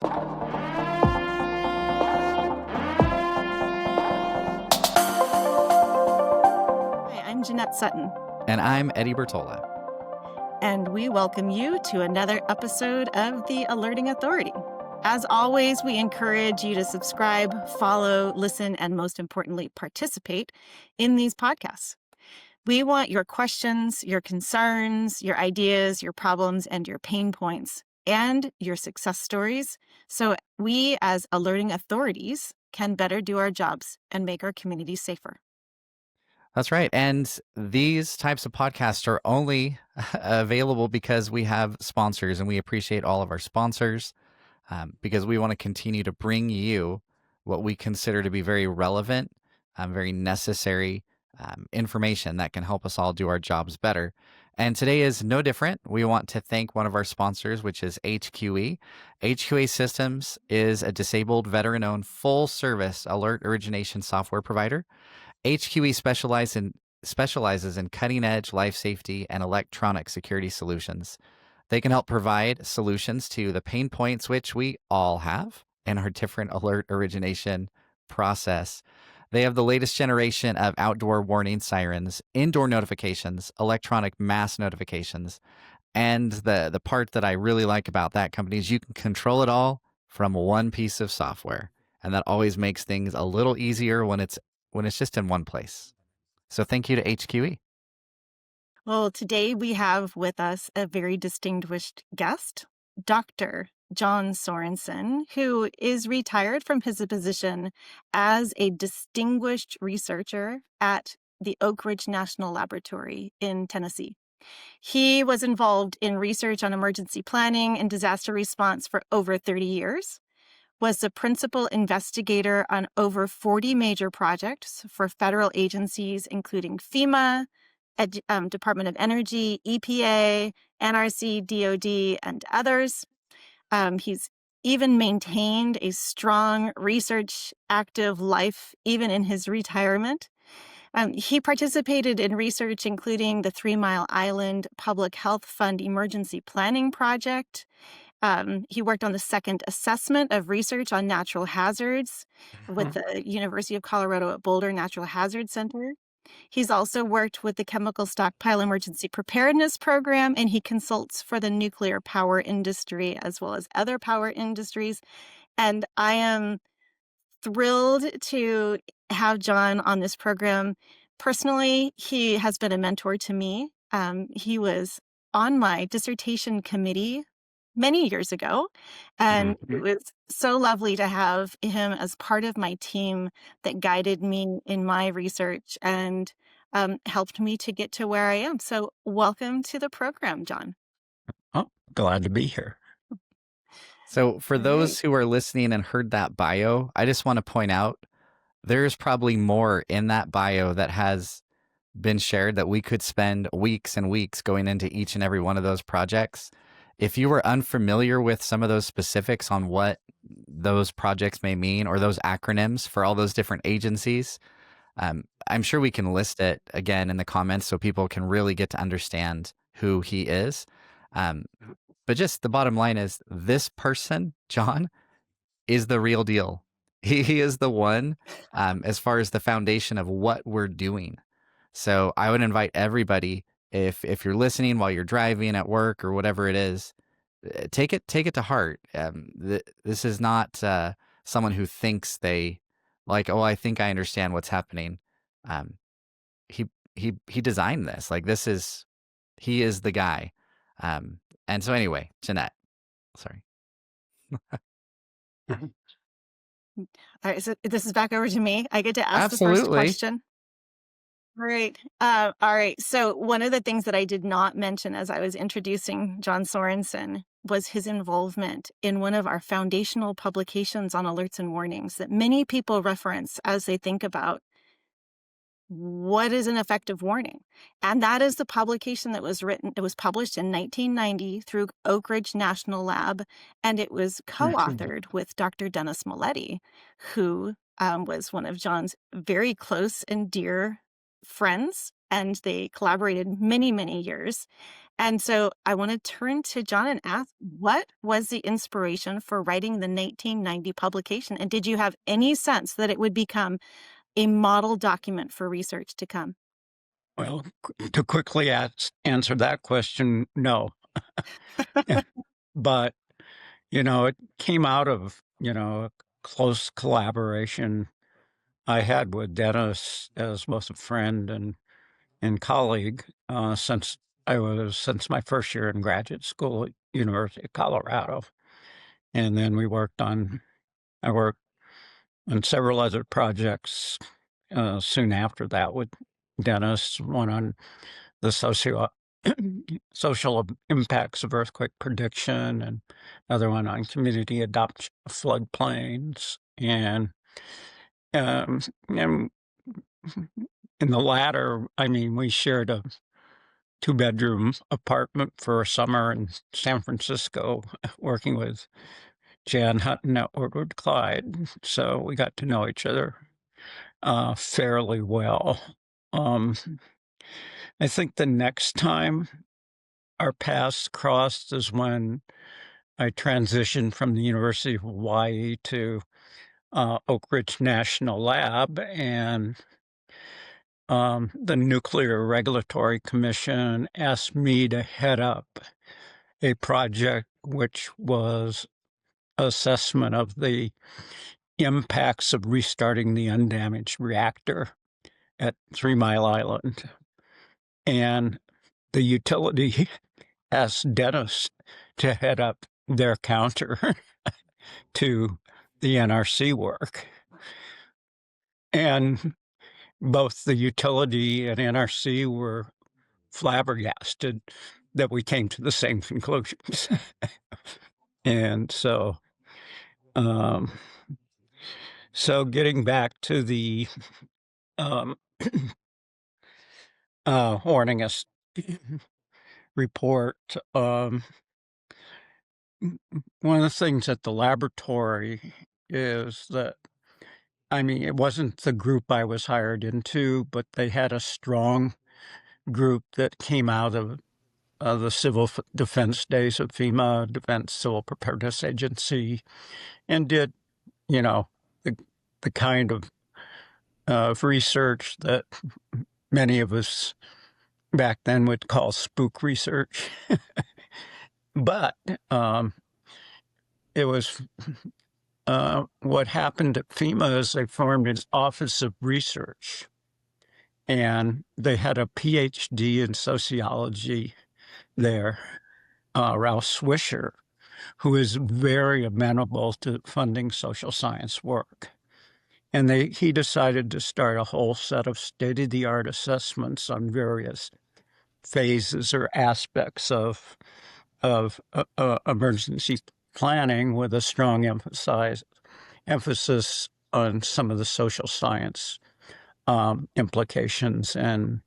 Hi, I'm Jeannette Sutton, And I'm Eddie Bertola. and we welcome you to another episode of The Alerting Authority. As always, we encourage you to subscribe, follow, listen, and most importantly, participate in these podcasts. We want your questions, your concerns, your ideas, your problems, and your pain points, and your success stories, so we as alerting authorities can better do our jobs and make our communities safer. That's right. And these types of podcasts are only available because we have sponsors, and we appreciate all of our sponsors because we want to continue to bring you what we consider to be very relevant, very necessary information that can help us all do our jobs better. And today is no different. We want to thank one of our sponsors, which is HQE. HQE Systems is a disabled, veteran-owned, full-service alert origination software provider. HQE specializes in cutting-edge life safety and electronic security solutions. They can help provide solutions to the pain points which we all have in our different alert origination process. They have the latest generation of outdoor warning sirens, indoor notifications, electronic mass notifications, and the part that I really like about that company is you can control it all from one piece of software, and that always makes things a little easier when it's just in one place. So thank you to HQE. Well, today we have with us a very distinguished guest, Dr. John Sorensen, who is retired from his position as a distinguished researcher at the Oak Ridge National Laboratory in Tennessee. He was involved in research on emergency planning and disaster response for over 30 years, was the principal investigator on over 40 major projects for federal agencies, including FEMA, Department of Energy, EPA, NRC, DOD, and others. He's even maintained a strong research active life, even in his retirement. He participated in research including the 3 Mile Island Public Health Fund Emergency Planning Project. He worked on the second assessment of research on natural hazards with the University of Colorado at Boulder Natural Hazard Center. He's also worked with the Chemical Stockpile Emergency Preparedness Program, and he consults for the nuclear power industry as well as other power industries. And I am thrilled to have John on this program. Personally, he has been a mentor to me. He was on my dissertation committee many years ago, and it was so lovely to have him as part of my team that guided me in my research and helped me to get to where I am. So welcome to the program, John. Oh, glad to be here. So for All those right. who are listening and heard that bio, I just want to point out there's probably more in that bio that has been shared that we could spend weeks and weeks going into each and every one of those projects. If you were unfamiliar with some of those specifics on what those projects may mean or those acronyms for all those different agencies, I'm sure we can list it again in the comments so people can really get to understand who he is. But just the bottom line is this person, John, is the real deal. He is the one as far as the foundation of what we're doing. So I would invite everybody, if you're listening while you're driving at work or whatever it is, take it to heart. This is not someone who thinks they like, oh, I think I understand what's happening. He designed this. Like he is the guy. And so anyway, Jeannette, sorry. All right, so this is back over to me. I get to ask the first Absolutely. question. Great. All right. So one of the things that I did not mention as I was introducing John Sorensen was his involvement in one of our foundational publications on alerts and warnings that many people reference as they think about what is an effective warning. And that is the publication that was written. It was published in 1990 through Oak Ridge National Lab, and it was co-authored with Dr. Dennis Mileti, who was one of John's very close and dear friends, and they collaborated many, many years. And so I want to turn to John and ask, what was the inspiration for writing the 1990 publication? And did you have any sense that it would become a model document for research to come? Well, to quickly answer that question, no. But, it came out of, a close collaboration I had with Dennis as both a friend and colleague since my first year in graduate school at University of Colorado. And then I worked on several other projects soon after that with Dennis, one on the social impacts of earthquake prediction, and another one on community adoption of floodplains. And in the latter, we shared a 2-bedroom apartment for a summer in San Francisco, working with Jan Hutton at Woodward Clyde. So we got to know each other fairly well. I think the next time our paths crossed is when I transitioned from the University of Hawaii to Oak Ridge National Lab, and the Nuclear Regulatory Commission asked me to head up a project which was assessment of the impacts of restarting the undamaged reactor at 3 Mile Island. And the utility asked Dennis to head up their counter to the NRC work. And both the utility and NRC were flabbergasted that we came to the same conclusions. And so getting back to the Horningus report, one of the things at the laboratory is that, it wasn't the group I was hired into, but they had a strong group that came out of the civil defense days of FEMA, Defense Civil Preparedness Agency, and did, the kind of research that many of us back then would call spook research. But it was what happened at FEMA is they formed an Office of Research, and they had a PhD in sociology there, Ralph Swisher, who is very amenable to funding social science work. And he decided to start a whole set of state-of-the-art assessments on various phases or aspects of emergency planning, with a strong emphasis on some of the social science implications and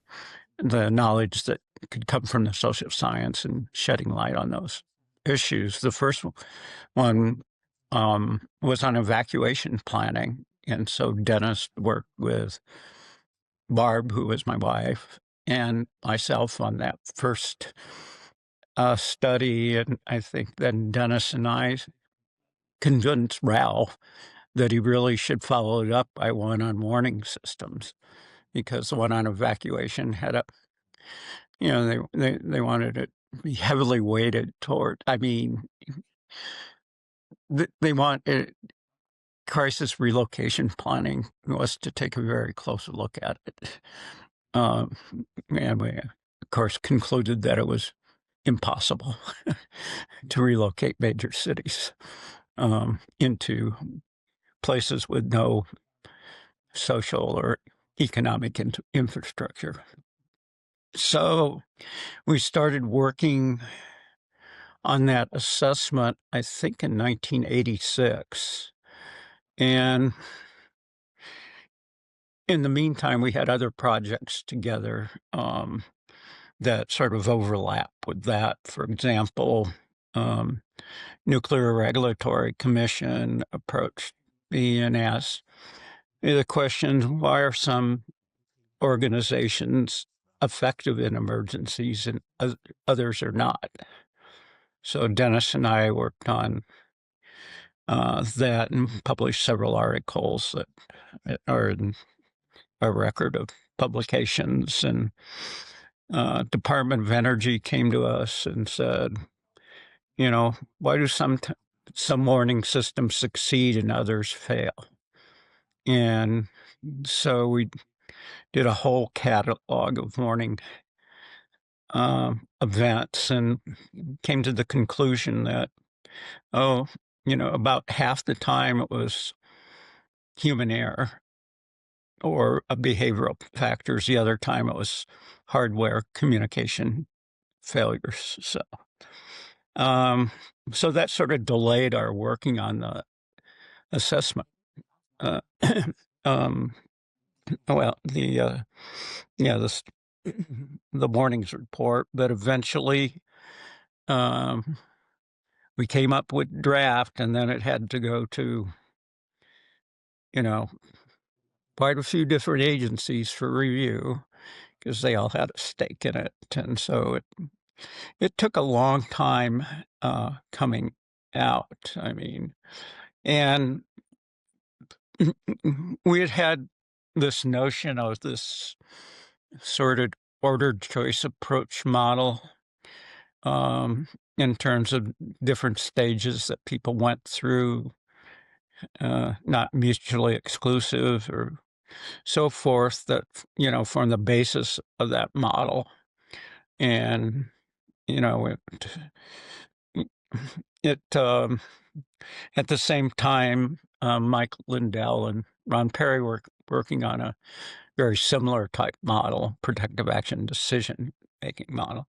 the knowledge that could come from the social science, and shedding light on those issues. The first one was on evacuation planning. And so Dennis worked with Barb, who was my wife, and myself on that first study. And I think then Dennis and I convinced Ralph that he really should follow it up by one on warning systems, because the one on evacuation had they wanted it to be heavily weighted toward, they wanted crisis relocation planning was to take a very close look at it. And we, of course, concluded that it was impossible to relocate major cities into places with no social or economic infrastructure. So we started working on that assessment, I think, in 1986. And in the meantime, we had other projects together that sort of overlap with that. For example, Nuclear Regulatory Commission approached me and asked me the question, why are some organizations effective in emergencies and others are not. So Dennis and I worked on that and published several articles that are in a record of publications. And Department of Energy came to us and said, why do some warning systems succeed and others fail? And so we did a whole catalog of warning events and came to the conclusion that, about half the time it was human error or behavioral factors. The other time it was hardware communication failures. So that sort of delayed our working on the assessment. Well, the warnings report, but eventually we came up with draft, and then it had to go to quite a few different agencies for review because they all had a stake in it, and so it took a long time coming out. I mean, and we had this notion of this sort of ordered choice approach model in terms of different stages that people went through, not mutually exclusive or so forth, that, form the basis of that model. And, it at the same time, Mike Lindell and Ron Perry were working on a very similar type model, protective action decision-making model.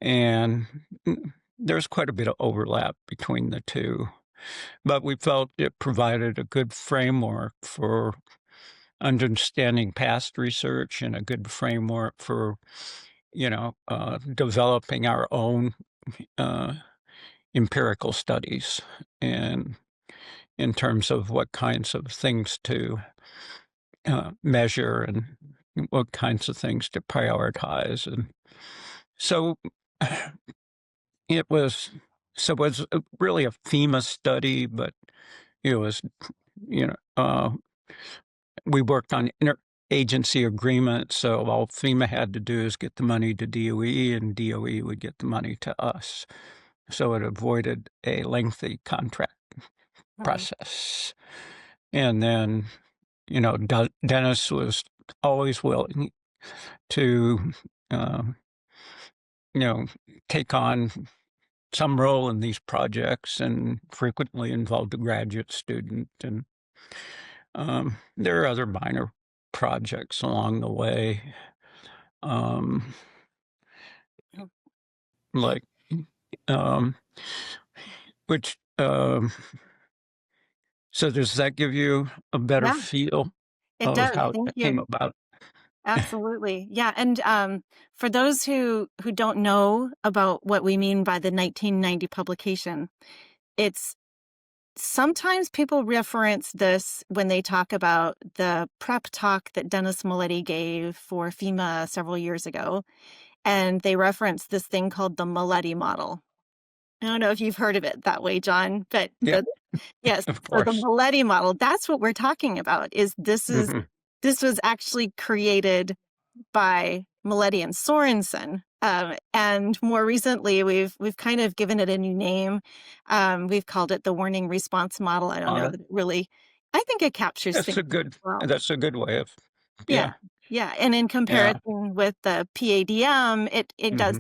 And there's quite a bit of overlap between the two. But we felt it provided a good framework for understanding past research and a good framework for, developing our own empirical studies and in terms of what kinds of things to measure and what kinds of things to prioritize. And so it was really a FEMA study, but it was, we worked on interagency agreements. So all FEMA had to do is get the money to DOE, and DOE would get the money to us. So it avoided a lengthy contract process. And then, Dennis was always willing to, take on some role in these projects and frequently involved a graduate student. And there are other minor projects along the way, like, which, so does that give you a better feel It of does. how Thank it came you. about? Absolutely. Yeah. And for those who don't know about what we mean by the 1990 publication, it's sometimes people reference this when they talk about the prep talk that Dennis Mileti gave for FEMA several years ago. And they reference this thing called the Mileti Model. I don't know if you've heard of it that way, John, but Yeah, yes. of So the course. Mileti Model, that's what we're talking about, this was actually created by Mileti and Sorensen. And more recently, we've kind of given it a new name. We've called it the warning response model. I don't know that it really, I think it captures things well. That's a good way of, Yeah. And in comparison with the PADM, it does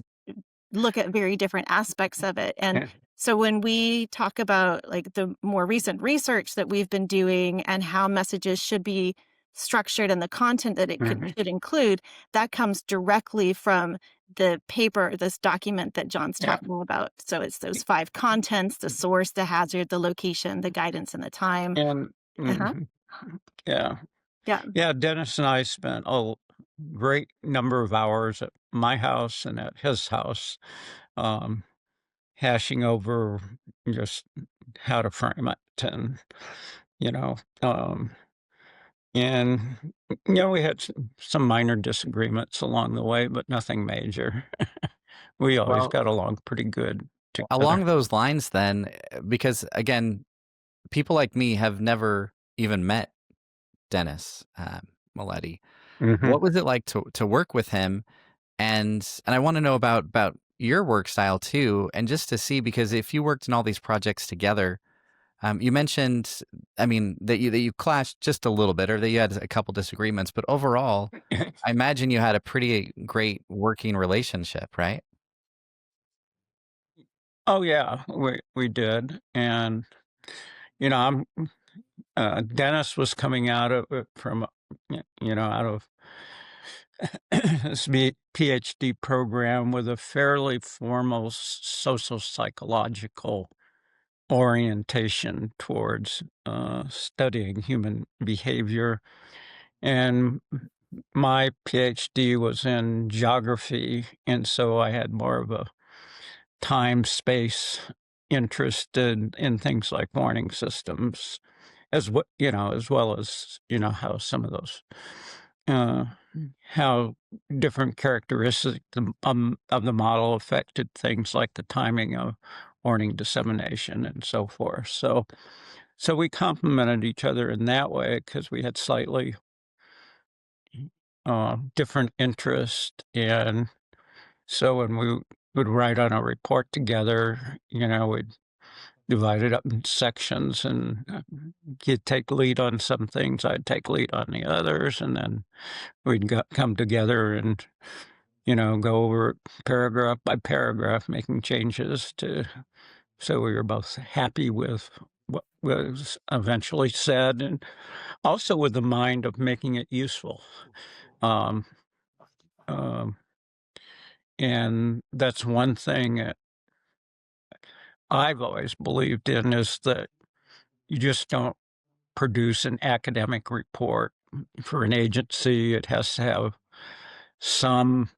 look at very different aspects of it. And so when we talk about like the more recent research that we've been doing and how messages should be structured and the content that it should include, that comes directly from the paper, this document that John's talking about. So it's those 5 contents: the source, the hazard, the location, the guidance, and the time. And Dennis and I spent a great number of hours at my house and at his house, hashing over just how to frame it and, And, we had some minor disagreements along the way, but nothing major. We always Well, got along pretty good together. along those lines, then, because again, people like me have never even met Dennis Mileti. Hmm. What was it like to work with him? And I want to know about your work style too, and just to see, because if you worked in all these projects together, you mentioned, I mean, that you clashed just a little bit, or that you had a couple disagreements, but overall, I imagine you had a pretty great working relationship, right? Oh yeah, we did. And I'm Dennis was coming out of it from out of this PhD program with a fairly formal social psychological orientation towards studying human behavior. And my PhD was in geography, and so I had more of a time space interest in things like warning systems, as well as how some of those uh, how different characteristics of the model affected things like the timing of warning dissemination and so forth. So we complemented each other in that way because we had slightly different interests. And so when we would write on a report together, we'd divide it up in sections, and he'd take lead on some things, I'd take lead on the others, and then we'd come together and, go over it paragraph by paragraph, making changes so we were both happy with what was eventually said, and also with the mind of making it useful. Um, um, and that's one thing that I've always believed in, is that you just don't produce an academic report for an agency. It has to have some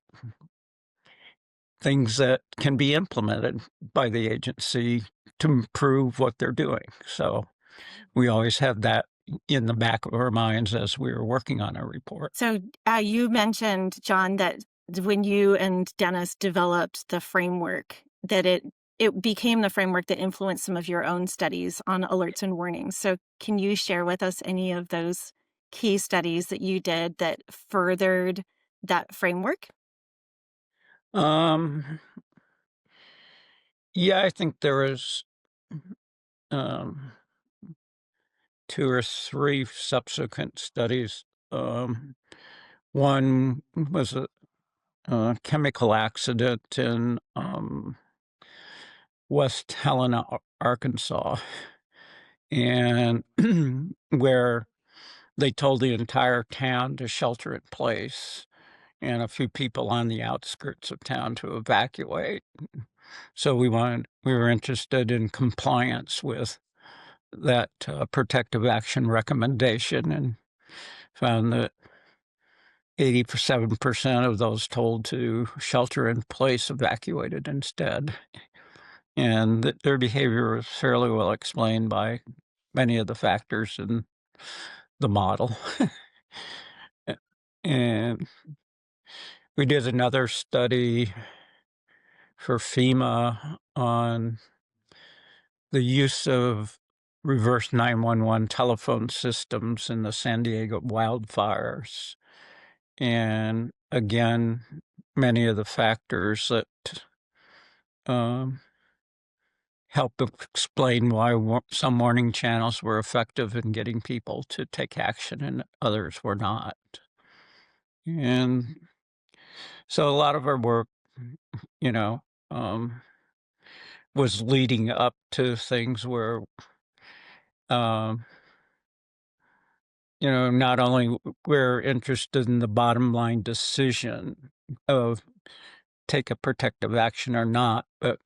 things that can be implemented by the agency to improve what they're doing. So we always had that in the back of our minds as we were working on our report. So you mentioned, John, that when you and Dennis developed the framework, that it became the framework that influenced some of your own studies on alerts and warnings. So can you share with us any of those key studies that you did that furthered that framework? Um, yeah, I think there was um, 2 or 3 subsequent studies. One was a chemical accident in West Helena, Arkansas, and where they told the entire town to shelter in place and a few people on the outskirts of town to evacuate. So we were interested in compliance with that protective action recommendation, and found that 87% of those told to shelter in place evacuated instead, and that their behavior was fairly well explained by many of the factors in the model. And we did another study for FEMA on the use of reverse 911 telephone systems in the San Diego wildfires. And again, many of the factors that help explain why some warning channels were effective in getting people to take action and others were not. And so a lot of our work, you know, um, was leading up to things where, um, not only we're interested in the bottom line decision of take a protective action or not, but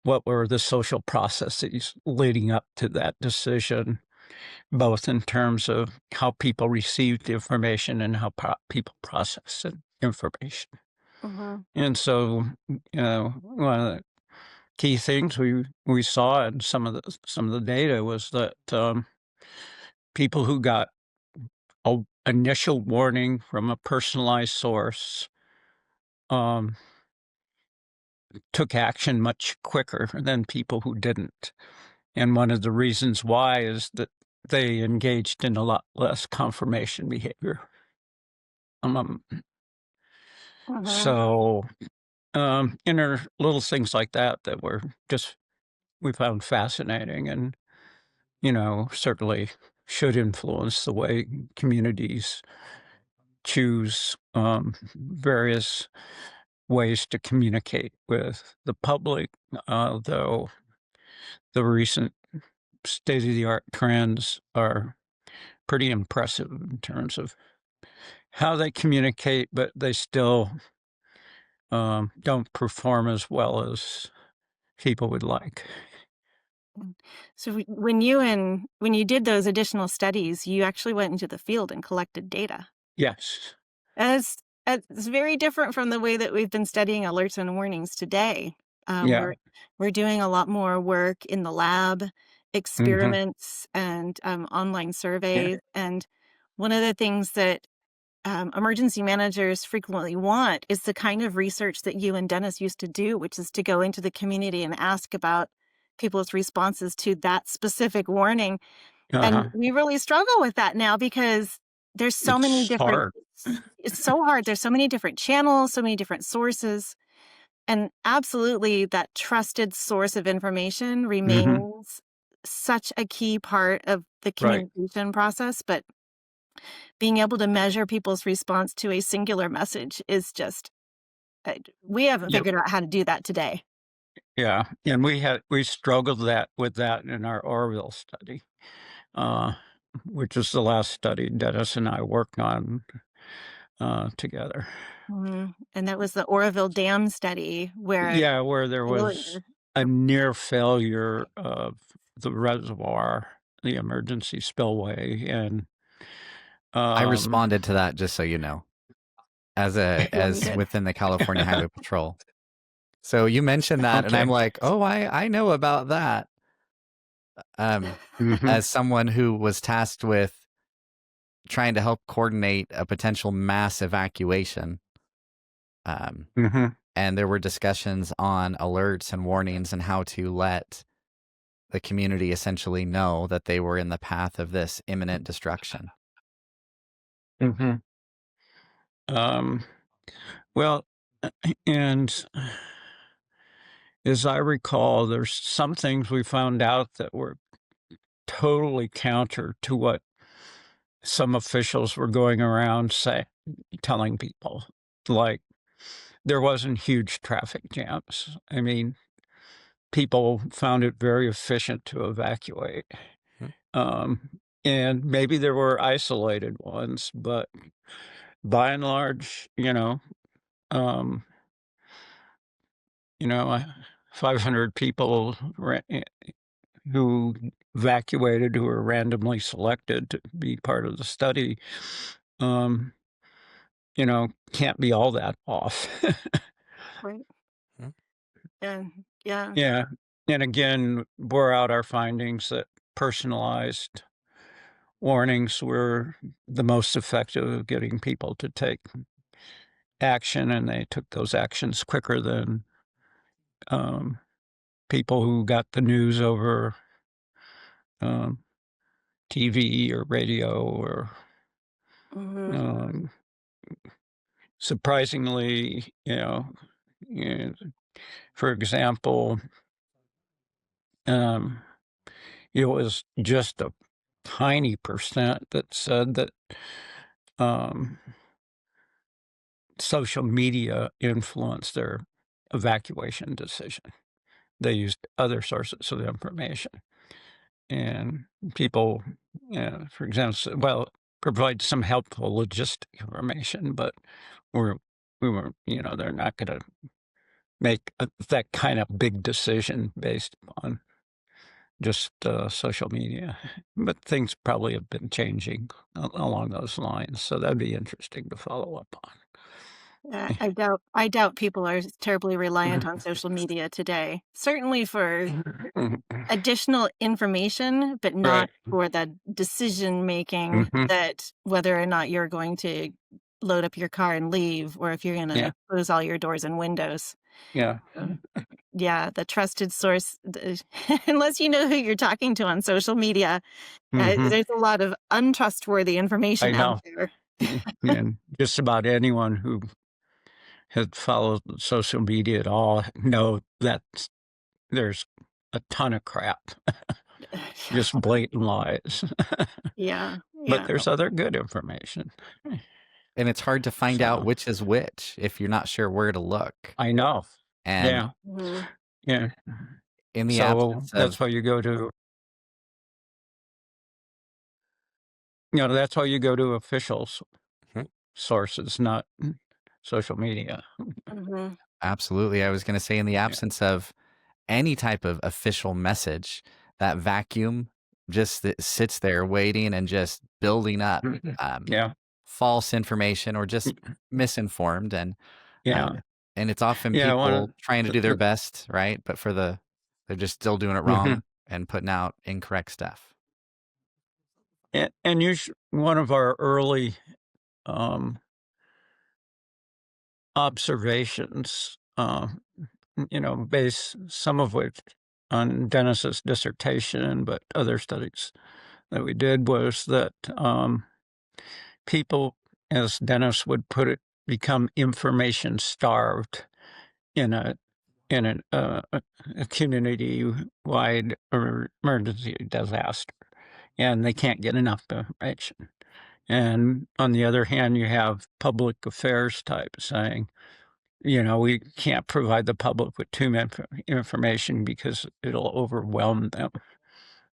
what were the social processes leading up to that decision, both in terms of how people received information and how people process information. Mhm. And so, one of the key things we saw in some of the data was that people who got initial warning from a personalized source took action much quicker than people who didn't. And one of the reasons why is that they engaged in a lot less confirmation behavior. So, inner little things like that were just, we found fascinating and, certainly should influence the way communities choose various ways to communicate with the public, though the recent state-of-the-art trends are pretty impressive in terms of how they communicate, but they still don't perform as well as people would like. So when you did those additional studies, you actually went into the field and collected data. Yes. As it's very different from the way that we've been studying alerts and warnings today. Yeah. We're doing a lot more work in the lab, Mm-hmm. experiments, and online surveys. And one of the things that emergency managers frequently want is the kind of research that you and Dennis used to do, which is to go into the community and ask about people's responses to that specific warning. And Uh-huh. we really struggle with that now because there's so many It's different, hard. it's so hard. There's so many different channels, so many different sources. And absolutely, that trusted source of information Mm-hmm. remains such a key part of the Right. communication process. But being able to measure people's response to a singular message is just, we haven't Yep. figured out how to do that today. Yeah. And we struggled with that in our Oroville study, which is the last study Dennis and I worked on together. And that was the Oroville Dam study where Yeah, where there was failure. a near failure of the reservoir, the emergency spillway, and I um, responded to that, just so you know, Yeah, we as did. within the California Highway Patrol. So you mentioned that, and I'm okay. like, oh, I know about that. Mm-hmm. As someone who was tasked with trying to help coordinate a potential mass evacuation, um, Mm-hmm. and there were discussions on alerts and warnings and how to let the community essentially know that they were in the path of this imminent destruction. Mm-hmm. Um, well, and as I recall, there's some things we found out that were totally counter to what some officials were going around telling people. Like, there wasn't huge traffic jams. I mean, people found it very efficient to evacuate. Hmm. And maybe there were isolated ones, but by and large, um, 500 people who evacuated, who were randomly selected to be part of the study, um, can't be all that off. Right. Hmm. Yeah. Yeah. And again, bore out our findings that personalized warnings were the most effective at getting people to take action, and they took those actions quicker than um, people who got the news over um, TV or radio or hmm um, surprisingly, you for example, um, it was just a tiny percent that said that um, social media influenced their evacuation decision. They used other sources of information. And people, for example, provide some helpful logistic information, but we're, we were, they're not going to make that kind of big decision based on just social media. But things probably have been changing along those lines. So that'd be interesting to follow up on. I doubt people are terribly reliant on social media today. Certainly for additional information, but not Right. for the decision making Mhm. that whether or not you're going to load up your car and leave, or if you're going Yeah. to close all your doors and windows. Yeah. Yeah, the trusted source, unless you know who you're talking to on social media, Mhm. there's a lot of untrustworthy I information out know. there. And just about anyone who has followed social media at all know that there's a ton of crap, just blatant lies. Yeah, But yeah. there's other good information. And it's hard to find out So which is which if you're not sure where to look. I know. And Yeah. Mhm. Yeah. in the So absence that's of why you go to, that's why you go to officials sources, not social media. Mhm. absolutely, I was going to say, in the Yeah. absence of any type of official message, that vacuum just sits there waiting and just building up Yeah. false information or just misinformed. Uh, Yeah. and it's often Yeah. people One trying to of do their the, best, right? But they're just still doing it mhm. wrong and putting out incorrect stuff. And one of our early um, observations, based some of which on Dennis's dissertation, but other studies that we did was that people, as Dennis would put it, become information starved in a community-wide emergency disaster, and they can't get enough information. And on the other hand, you have public affairs type saying, we can't provide the public with too much information because it'll overwhelm them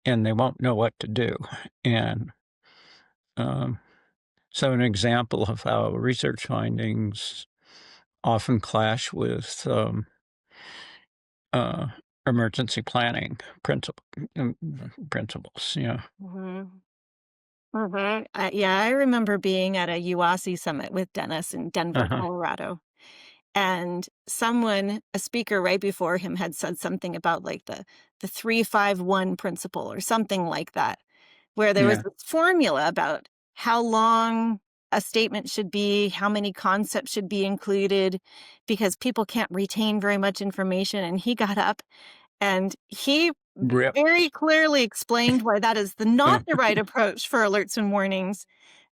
and they won't know what to do. And um, so, an example of how research findings often clash with uh, emergency planning principles. Yeah. Mhm. Mhm. Yeah, I remember being at a UASI summit with Dennis in Denver, Uh-huh. Colorado, and a speaker right before him had said something about like the 3-5-1 principle or something like that, where there was Yeah. this formula about how long a statement should be, how many concepts should be included, because people can't retain very much information. And he got up and he Rip. very clearly explained why that is not the right approach for alerts and warnings,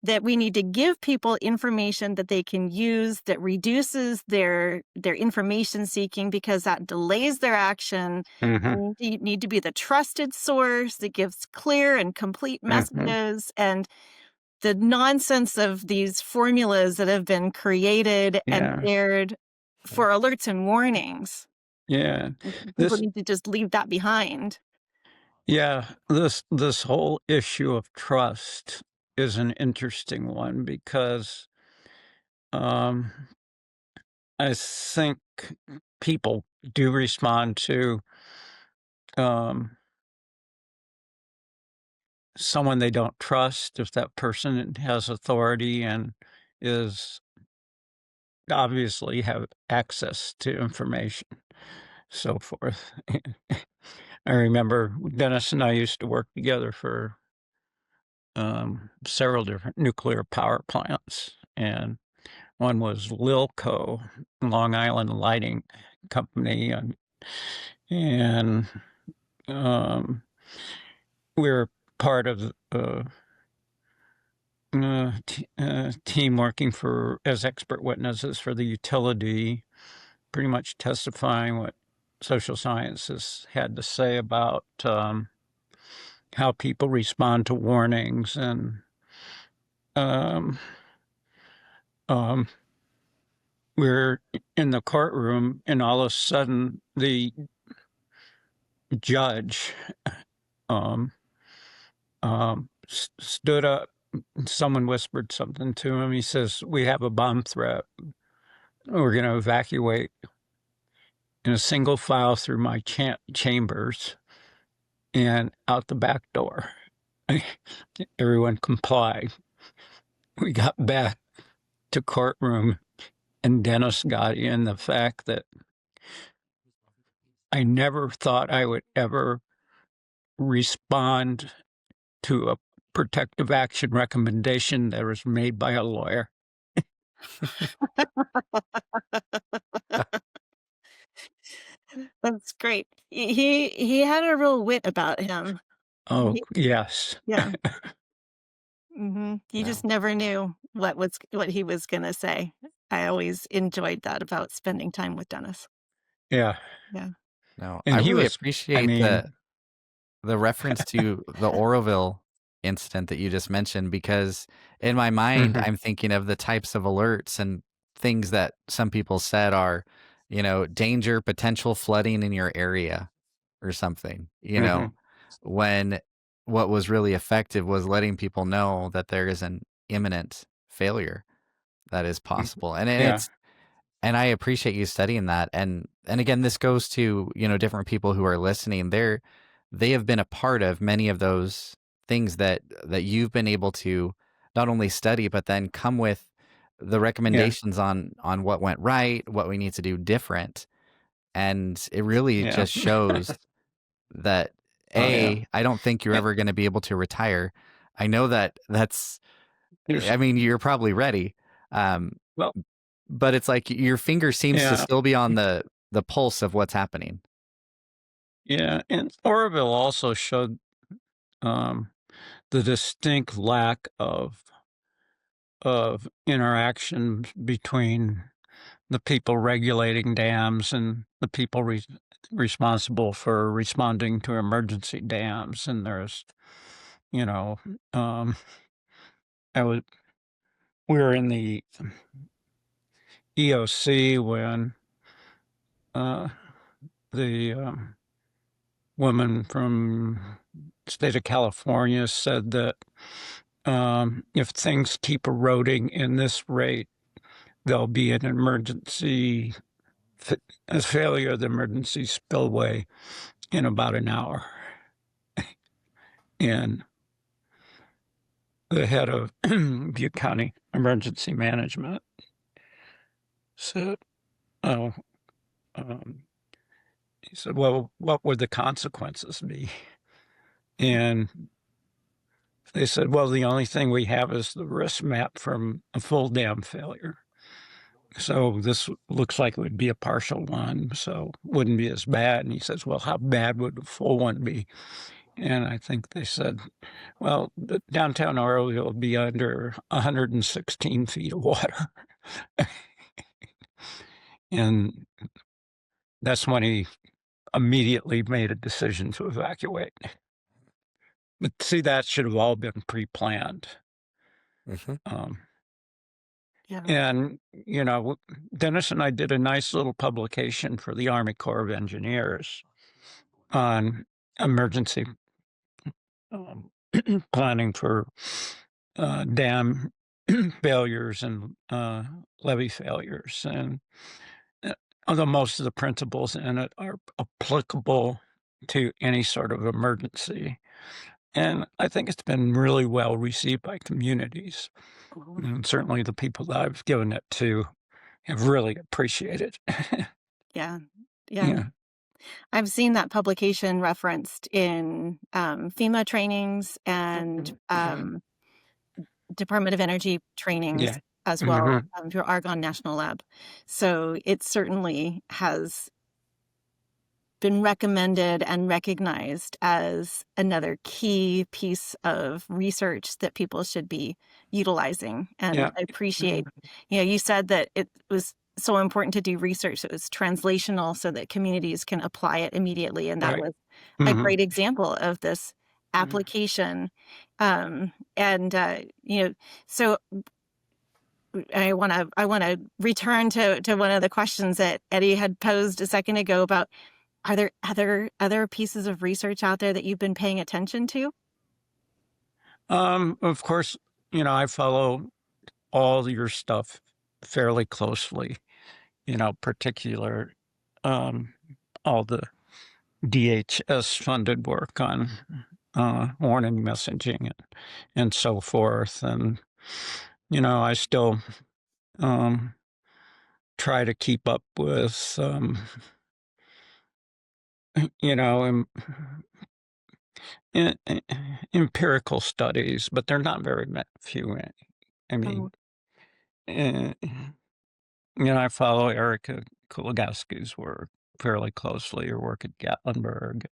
that we need to give people information that they can use that reduces their information seeking because that delays their action. Mhm. You need to be the trusted source that gives clear and complete Mhm. messages, and the nonsense of these formulas that have been created and Yeah. shared for alerts and warnings. Yeah. People This need to just leave that behind. this whole issue of trust is an interesting one because um, I think people do respond to um, someone they don't trust if that person has authority and is obviously have access to information, so forth. I remember Dennis and I used to work together for several different nuclear power plants, and one was Lilco, Long Island Lighting Company, and we were part of team working as expert witnesses for the utility, pretty much testifying what social sciences had to say about how people respond to warnings. And um, um, we're in the courtroom, and all of a sudden, the judge um, stood up. Someone whispered something to him. He says, "We have a bomb threat. We're going to evacuate in a single file through my chambers and out the back door." Everyone complied. We got back to courtroom, and Dennis got in the fact that I never thought I would ever respond to a protective action recommendation that was made by a lawyer. That's great. He had a real wit about him. Oh, He yes. Yeah. You No, just never knew what he was gonna say. I always enjoyed that about spending time with Dennis. Yeah. Yeah. no. I And he really was, I appreciate mean, the reference to the Oroville incident that you just mentioned because in my mind, mhm, I'm thinking of the types of alerts and things that some people said are, danger, potential flooding in your area or something, mhm, when what was really effective was letting people know that there is an imminent failure that is mm, possible. And yeah, and I appreciate you studying that. And again, this goes to, different people who are listening. They have been a part of many of those things that you've been able to not only study, but then come with the yeah, recommendations on what went right, what we need to do different. And it really yeah. just shows that Oh, yeah. I don't think you're Eh, ever going to be able to retire. I know There's, I mean, you're probably ready. Um, well, but it's like your finger seems to yeah, still be on the pulse of what's happening. yeah. And Oroville also showed um, the distinct lack of interaction between the people regulating dams and the people responsible for responding to emergency dams. And there's, you know, um, I was we were in the EOC when uh, the woman from state of California said that if things keep eroding in this rate, there'll be an emergency a failure of the emergency spillway in about an hour. And the head of Butte County Emergency Management said, "Oh, um, he said, well, what would the consequences be?" And they said, "Well, the only thing we have is the risk map from a full dam failure. So this looks like it would be a partial one, so wouldn't be as bad." And he says, "Well, how bad would a full one be?" And I think they said, "Well, the downtown Oroville will be under 116 feet of water." And that's when he immediately made a decision to evacuate. But see, that should have all been pre-planned. Mhm. Um, Yeah. and, Dennis and I did a nice little publication for the Army Corps of Engineers on emergency um, planning for dam failures and levee failures. And although most of the principles in it are applicable to any sort of emergency. And I think it's been really well received by communities. Mhm. And certainly the people that I've given it to have really appreciated it. Yeah. Yeah. Yeah. I've seen that publication referenced in, FEMA trainings and, Department of Energy trainings Yeah. as well, Mhm. through Argonne National Lab. So it certainly has been recommended and recognized as another key piece of research that people should be utilizing. And Yeah. I appreciate, you said that it was so important to do research that was translational so that communities can apply it immediately. And that Right. was a Mhm. great example of this application. And so I want to return to one of the questions that Eddie had posed a second ago about, are there other pieces of research out there that you've been paying attention to? Of course, I follow all your stuff fairly closely, particular um, all the DHS funded work on warning messaging and so forth. And, I still um, try to keep up with, you know, empirical studies, but they're not very few. I mean, Oh, uh, I follow Erica Kulagowski's work fairly closely. Her work at Gatlinburg,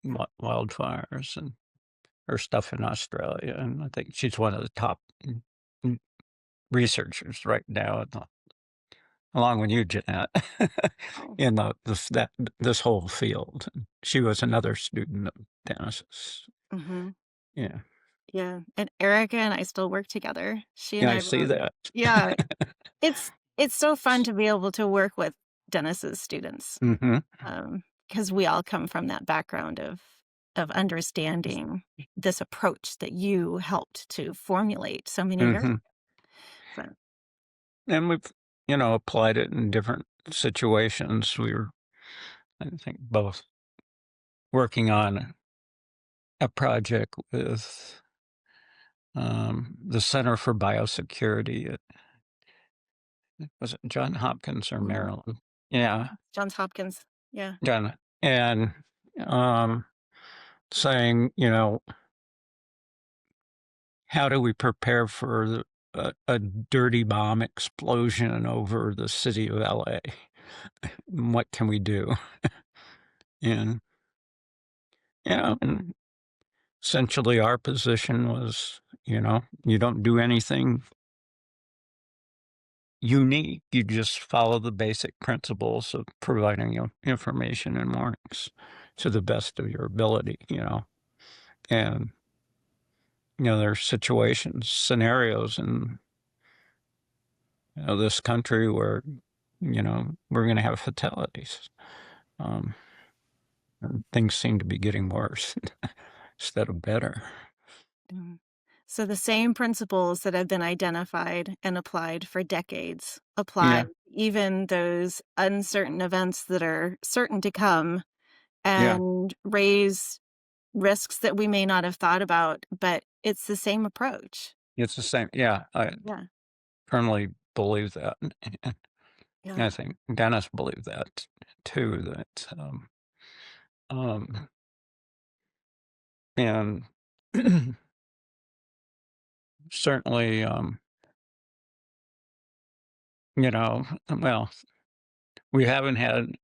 wildfires, and her stuff in Australia. And I think she's one of the top mm, researchers right now, along with you, Jeannette, oh. in this whole field. She was another student of Dennis's. Mhm. Yeah, Yeah, and Erica and I still work together. She and yeah, I I see wrote. that. Yeah, it's so fun to be able to work with Dennis's students, Hmm. because we all come from that background of understanding this approach that you helped to formulate so many years Hmm. ago. So, And we've, applied it in different situations. We were, I think, both working on a project with the Center for Biosecurity at, was it John Hopkins or mhm, Maryland? Yeah, Johns Hopkins. Yeah. John. And um, saying, how do we prepare for a dirty bomb explosion over the city of LA? What can we do? And, and essentially our position was, you don't do anything unique. You just follow the basic principles of providing information and warnings to the best of your ability, and, there are situations, scenarios in, this country where, we're going to have fatalities. Um, and things seem to be getting worse instead of better. Mhm. So the same principles that have been identified and applied for decades apply Yeah, even those uncertain events that are certain to come yeah, and raise risks that we may not have thought about, but it's the same approach. it's the same. Yeah, I Yeah. firmly believe that. And I Yeah. think Dennis believed that too. That um, and certainly, well, we haven't had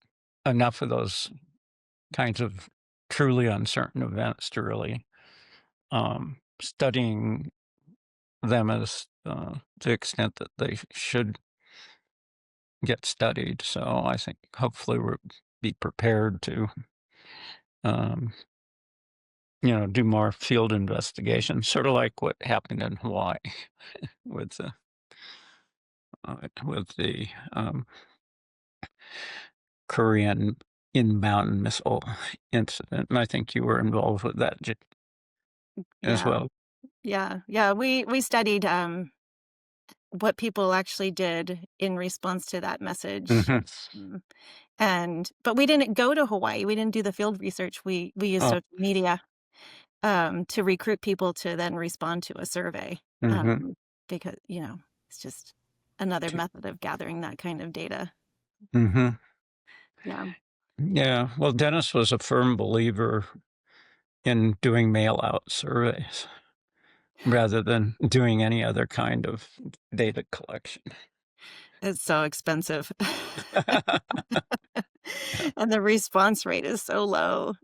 enough of those kinds of truly uncertain events to really studying them as to the extent that they should get studied. So I think hopefully we'll be prepared to, um, do more field investigations, sort of like what happened in Hawaii with the Korean inbound missile incident. And I think you were involved with that as Yeah. well. Yeah. Yeah. We studied what people actually did in response to that message. Hmm. Mm. But we didn't go to Hawaii. We didn't do the field research. We used Oh, social media to recruit people to then respond to a survey, hmm. because, it's just another method of gathering that kind of data. Hmm. Yeah. Yeah. Well, Dennis was a firm believer in doing mail out surveys rather than doing any other kind of data collection. It's so expensive. And the response rate is so low.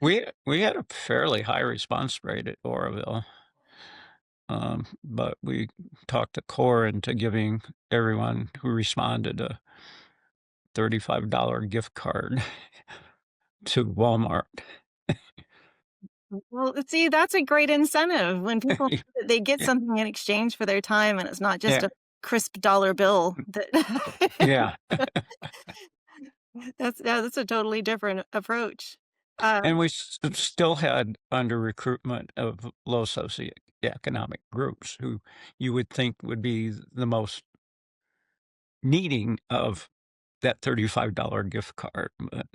We had a fairly high response rate at Oroville, but we talked the Corps into giving everyone who responded a $35 gift card to Walmart. Well, see, that's a great incentive when people know that they get something in exchange for their time and it's not just Yeah, a crisp dollar bill that yeah, that's a totally different approach. and Um, we still had under recruitment of low socioeconomic groups who you would think would be the most needing of that $35 gift card, but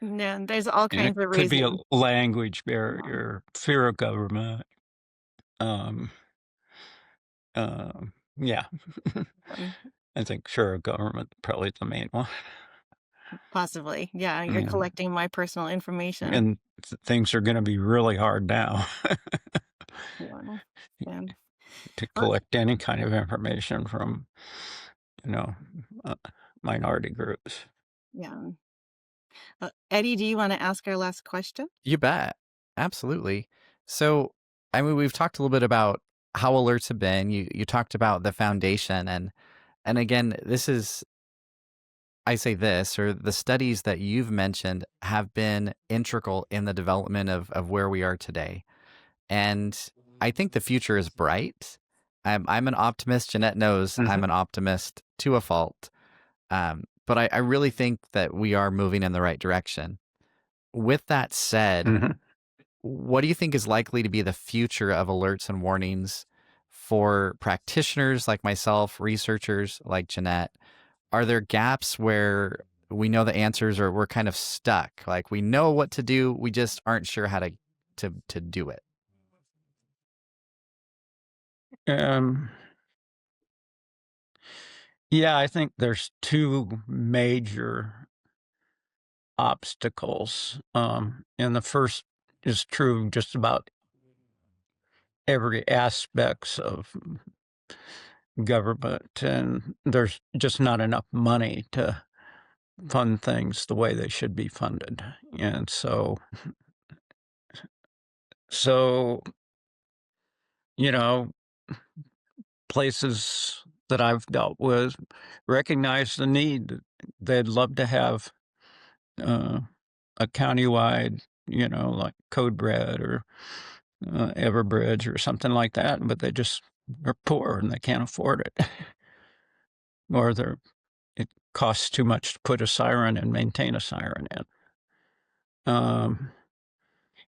yeah, there's all and it kinds of could be a reasons. language Yeah. barrier, fear of government. Um, yeah. I think share of government probably the main one. Possibly. Yeah, you're Yeah. collecting my personal information. And things are going to be really hard now Yeah. Yeah. to Well, collect any kind of information from, you know, uh, minority groups. yeah. Eddie, do you want to ask our last question? You bet. Absolutely. So, I mean, we've talked a little bit about how alerts have been. You talked about the foundation, and again, this is, I say this, or the studies that you've mentioned have been integral in the development of where we are today. And I think the future is bright. I'm an optimist. Jeanette knows I'm an optimist to a fault. But I really think that we are moving in the right direction. With that said, Mm-hmm. what do you think is likely to be the future of alerts and warnings for practitioners like myself, researchers like Jeanette? Are there gaps where we know the answers or we're kind of stuck? Like we know what to do, we just aren't sure how to do it. Yeah, I think there's two major obstacles. And the first is true just about every aspects of government, and there's just not enough money to fund things the way they should be funded. And so, you know, places that I've dealt with recognize the need. They'd love to have a countywide, like Code Red or Everbridge or something like that, but they just are poor and they can't afford it, or it costs too much to put a siren and maintain a siren in.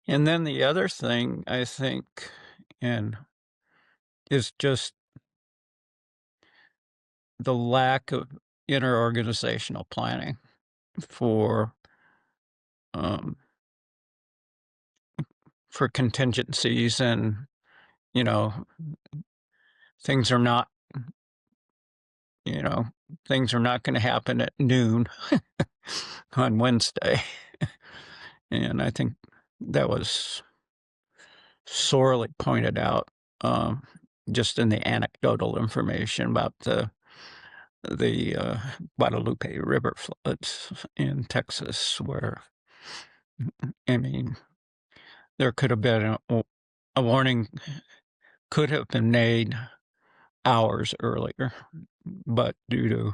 And then the other thing I think, and is just the lack of interorganizational planning for um, for contingencies, and you know things are not you know things are not going to happen at noon on Wednesday. And I think that was sorely pointed out, just in the anecdotal information about the Guadalupe River floods in Texas, where, I mean, there could have been a warning could have been made hours earlier, but due to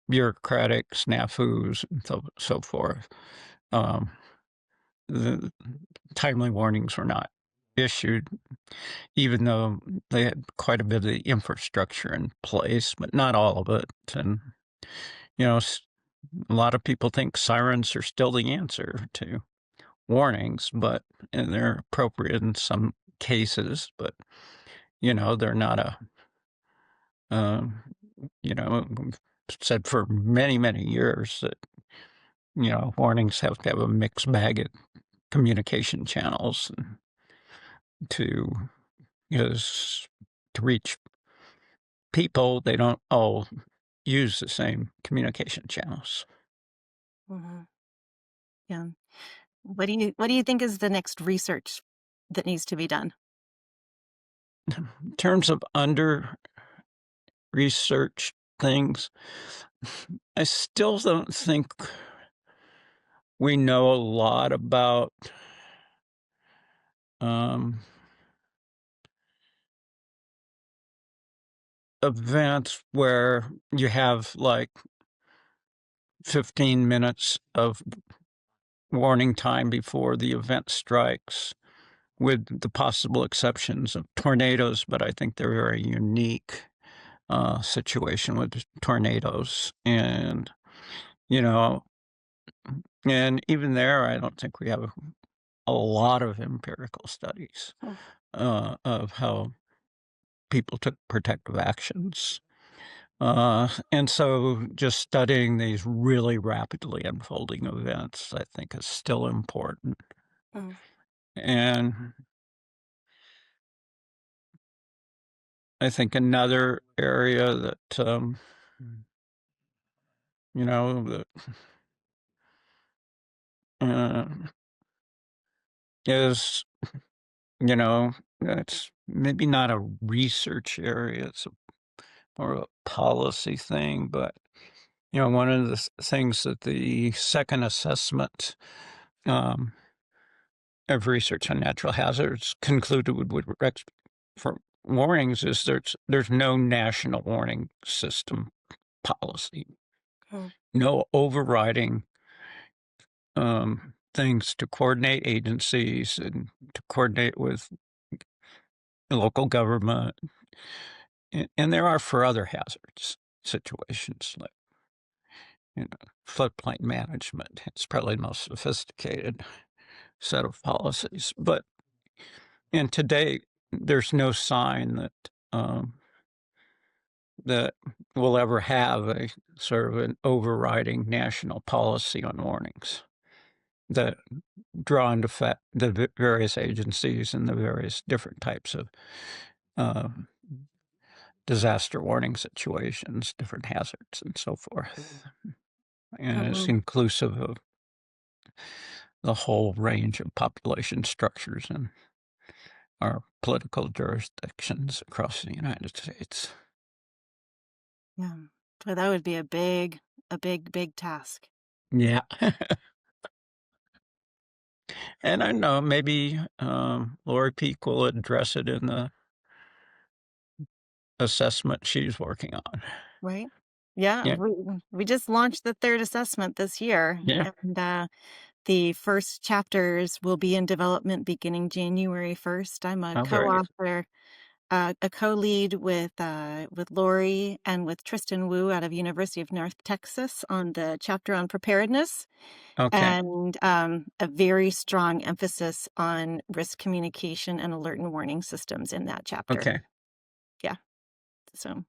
bureaucratic snafus and so forth, the timely warnings were not issued, even though they had quite a bit of the infrastructure in place, but not all of it. And, a lot of people think sirens are still the answer to warnings, and they're appropriate in some cases, but, they're not we've said for many, many years that, warnings have to have a mixed bag of communication channels to, because to reach people, they don't all use the same communication channels. Mhm. Yeah. What do you think is the next research that needs to be done? In terms of under researched things, I still don't think we know a lot about events where you have like 15 minutes of warning time before the event strikes, with the possible exceptions of tornadoes, but I think they're very unique situation with tornadoes. And, and even there, I don't think we have a lot of empirical studies Hmm. of how people took protective actions. And so just studying these really rapidly unfolding events, I think, is still important. Mm. And I think another area that you know, is, it's maybe not a research area, it's more a policy thing, but, one of the things that the second assessment of research on natural hazards concluded for warnings is there's no national warning system policy, no overriding things to coordinate agencies and to coordinate with local government. And there are for other hazards situations like floodplain management. It's probably the most sophisticated set of policies. And today there's no sign that we'll ever have a sort of an overriding national policy on warnings that draw into the various agencies and the various different types of disaster warning situations, different hazards, and so forth. And it's inclusive of the whole range of population structures in our political jurisdictions across the United States. Yeah. Well, that would be a big task. Yeah. And I know maybe Lori Peak will address it in the assessment she's working on. Right. Yeah. Yeah. We just launched the third assessment this year. Yeah. And the first chapters will be in development beginning January 1st. I'm a co-author, a co-lead with Lori and with Tristan Wu out of University of North Texas on the chapter on preparedness. Okay. And a very strong emphasis on risk communication and alert and warning systems in that chapter. Okay. Yeah. So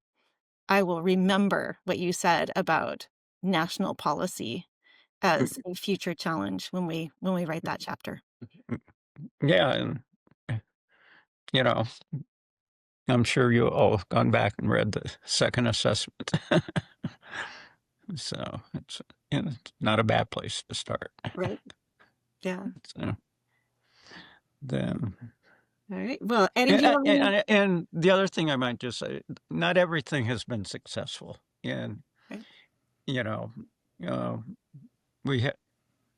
I will remember what you said about national policy as a future challenge when we write that chapter. Yeah. And, I'm sure you all have gone back and read the second assessment. So it's not a bad place to start. Right. Yeah. So then. All right. Well, Eddie, and the other thing I might just say, not everything has been successful. And, we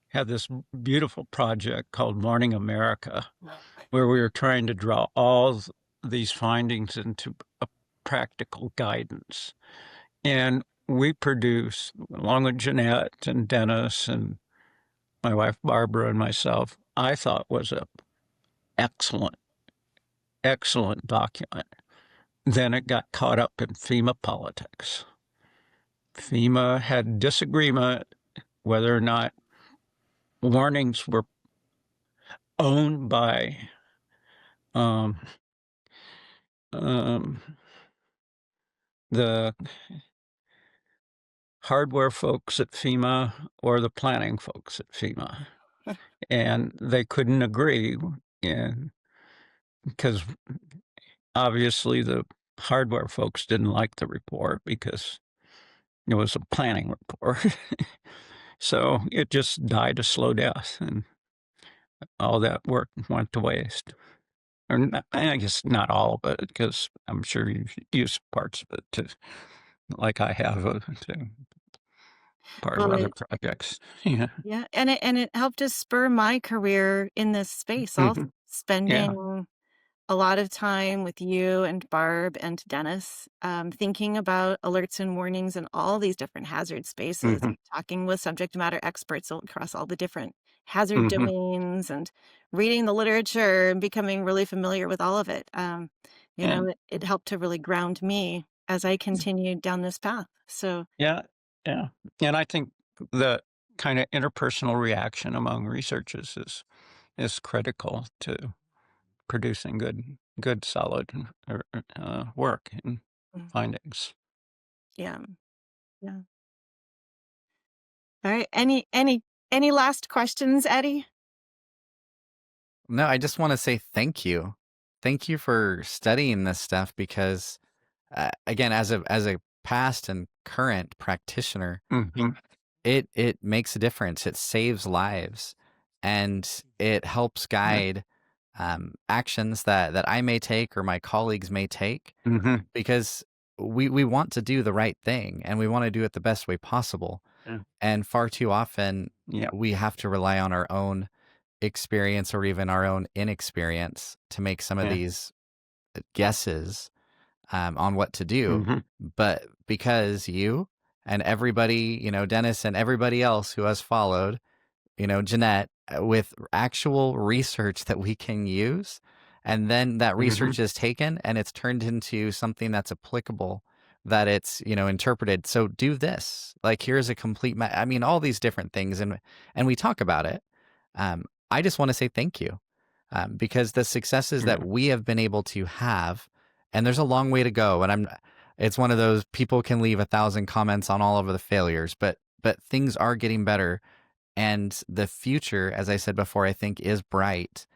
had this beautiful project called Morning America, where we were trying to draw all these findings into a practical guidance. And we produced, along with Jeannette and Dennis and my wife Barbara and myself, I thought was a excellent document. Then it got caught up in FEMA politics. FEMA had disagreement whether or not warnings were owned by the hardware folks at FEMA or the planning folks at FEMA. And they couldn't agree, because obviously the hardware folks didn't like the report because it was a planning report. So it just died a slow death, and all that work went to waste. Or not, I guess not all of it, because I'm sure you've used parts of it like I have, to part of other projects. Yeah. Yeah, and it helped to spur my career in this space. Also, spending a lot of time with you and Barb and Dennis, thinking about alerts and warnings in all these different hazard spaces, talking with subject matter experts across all the different hazard domains, and reading the literature and becoming really familiar with all of it. It helped to really ground me as I continued down this path. So yeah, and I think the kind of interpersonal reaction among researchers is critical to producing good solid work and findings. Yeah. All right. Any last questions, Eddie? No, I just want to say thank you. Thank you for studying this stuff because, again, as a past and current practitioner, Mm-hmm. it makes a difference. It saves lives, and it helps Yeah. guide actions that I may take or my colleagues may take, Mm-hmm. because we want to do the right thing and we want to do it the best way possible. Yeah. And far too often, Yeah. we have to rely on our own experience or even our own inexperience to make some of Yeah. these guesses on what to do. Mm-hmm. But because you and everybody, Dennis and everybody else who has followed, Jeannette, with actual research that we can use. And then that Mm-hmm. research is taken and it's turned into something that's applicable, that it's, interpreted. So do this. Like, here's a complete, I mean, all these different things. And we talk about it. I just want to say thank you, because the successes Yeah. that we have been able to have, and there's a long way to go. And it's one of those, people can leave 1,000 comments on all of the failures, but things are getting better. And the future, as I said before, I think is bright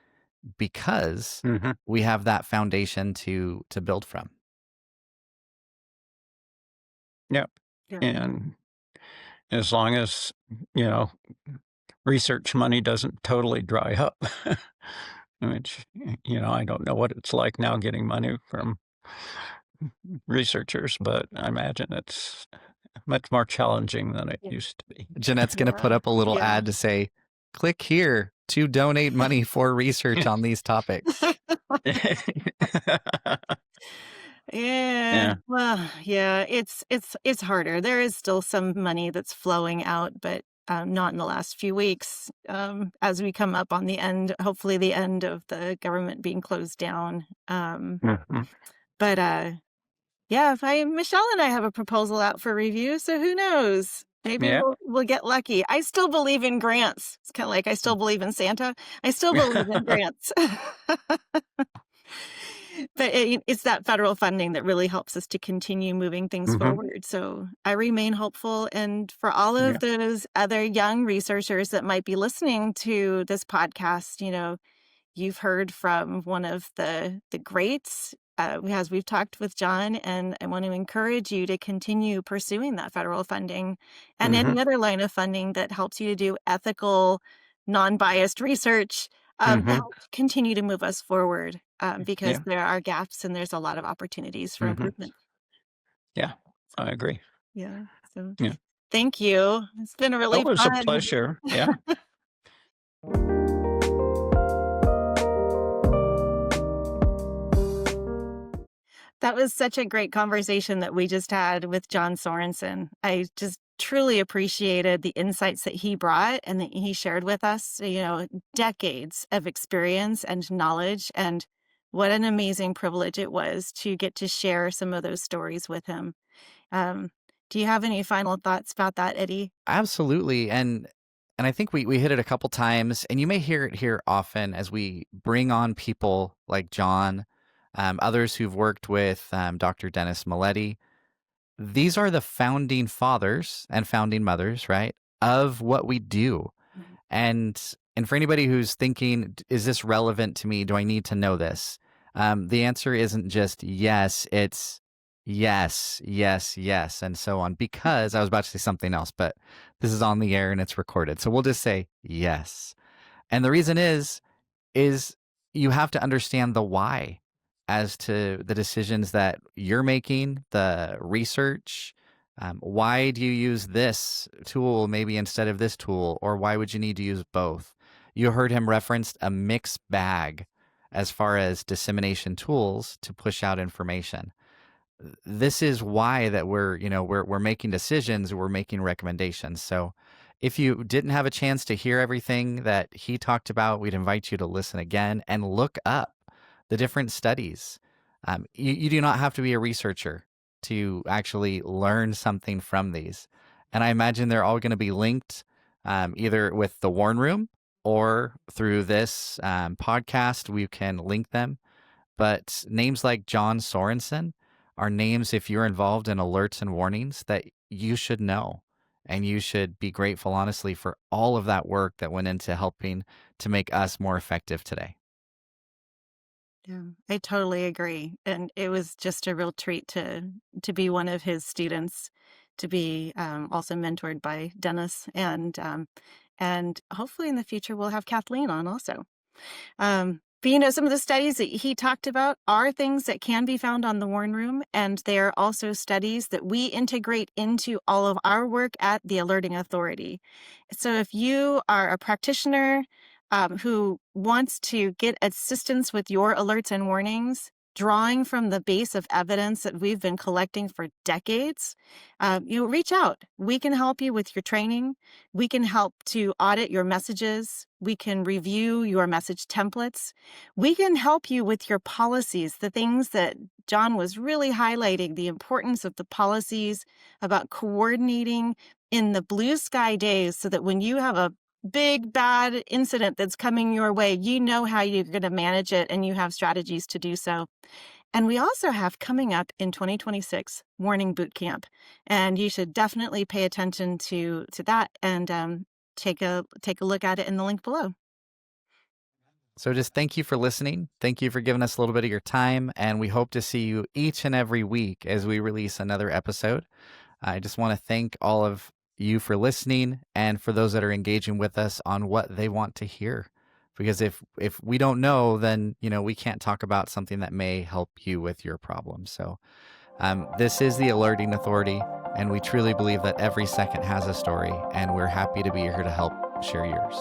because Mm-hmm. we have that foundation to build from. Yeah. Yeah. And as long as, research money doesn't totally dry up, which, I don't know what it's like now getting money from researchers, but I imagine it's much more challenging than it Yeah. used to be. Jeanette's going to put up a little Yeah. ad to say, click here to donate money for research on these topics. Yeah. Yeah. Well, yeah, it's harder. There is still some money that's flowing out, but not in the last few weeks. As we come up on the end, hopefully the end of the government being closed down. Mhm. But yeah, if Michelle and I have a proposal out for review, so who knows? Maybe Yeah. we'll get lucky. I still believe in grants. It's kind of like I still believe in Santa. I still believe in grants. But it's that federal funding that really helps us to continue moving things Mhm. forward. So I remain hopeful. And for all of Yeah. those other young researchers that might be listening to this podcast, you've heard from one of the greats, as we've talked with John, and I want to encourage you to continue pursuing that federal funding and Mhm. any other line of funding that helps you to do ethical, non-biased research, to Mhm. help continue to move us forward, because Yeah. there are gaps and there's a lot of opportunities for Mhm. improvement. Yeah. I agree. Yeah. So Yeah. thank you. It's been really It was a fun. pleasure. Yeah. That was such a great conversation that we just had with John Sorensen. I just truly appreciated the insights that he brought and that he shared with us, decades of experience and knowledge. And what an amazing privilege it was to get to share some of those stories with him. Um, do you have any final thoughts about that, Eddie? Absolutely. And I think we hit it a couple times, and you may hear it here often as we bring on people like John, others who've worked with Dr. Dennis Mileti. These are the founding fathers and founding mothers, right, of what we do. Mhm. And for anybody who's thinking, is this relevant to me? Do I need to know this? The answer isn't just yes, it's yes, yes, yes, and so on. Because I was about to say something else, but this is on the air and it's recorded. So we'll just say yes. And the reason is you have to understand the why as to the decisions that you're making, the research. Why do you use this tool maybe instead of this tool? Or why would you need to use both? You heard him referenced a mixed bag as far as dissemination tools to push out information. This is why that we're making decisions, we're making recommendations. So if you didn't have a chance to hear everything that he talked about, we'd invite you to listen again and look up the different studies. You do not have to be a researcher to actually learn something from these. And I imagine they're all going to be linked, either with the Warren Room or through this podcast. We can link them. But names like John Sorensen are names, if you're involved in alerts and warnings, that you should know. And you should be grateful, honestly, for all of that work that went into helping to make us more effective today. Yeah, I totally agree. And it was just a real treat to be one of his students, to be also mentored by Dennis, and hopefully in the future we'll have Kathleen on also. But some of the studies that he talked about are things that can be found on the Warren Room, and they are also studies that we integrate into all of our work at the Alerting Authority. So if you are a practitioner who wants to get assistance with your alerts and warnings, drawing from the base of evidence that we've been collecting for decades, reach out. We can help you with your training. We can help to audit your messages. We can review your message templates. We can help you with your policies, the things that John was really highlighting, the importance of the policies about coordinating in the blue sky days so that when you have a big bad incident that's coming your way, you know how you're going to manage it and you have strategies to do so. And we also have coming up in 2026 Warning Boot Camp, and you should definitely pay attention to that and take a look at it in the link below. So just thank you for listening. Thank you for giving us a little bit of your time, and we hope to see you each and every week as we release another episode. I just want to thank all of you for listening and for those that are engaging with us on what they want to hear. Because if we don't know, then we can't talk about something that may help you with your problem. So this is the Alerting Authority, and we truly believe that every second has a story, and we're happy to be here to help share yours.